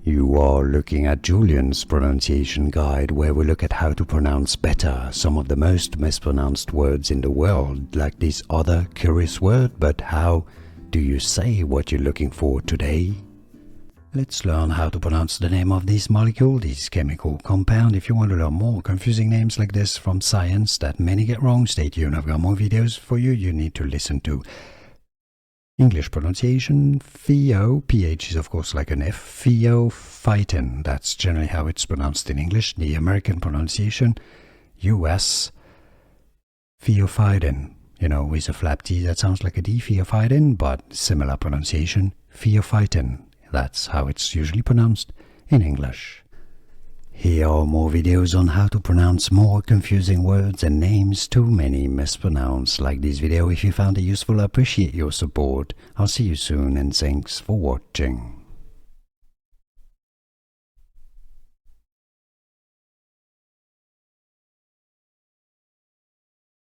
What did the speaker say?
You are looking at Julian's pronunciation guide, where we look at how to pronounce better some of the most mispronounced words in the world, like this other curious word. But how do you say what you're looking for today? Let's learn how to pronounce the name of this molecule, this chemical compound. If you want to learn more confusing names like this from science that many get wrong, stay tuned. I've got more videos for you. You need to listen to English pronunciation. PH is of course like an F. Phaeophytin, that's generally how it's pronounced in English. The American pronunciation, US, Phaeophytin. You know, with a flap T that sounds like a D, Phaeophytin, but similar pronunciation, Phaeophytin. That's how it's usually pronounced in English. Here are more videos on how to pronounce more confusing words and names too many mispronounced. Like this video if you found it useful. I appreciate your support. I'll see you soon and thanks for watching.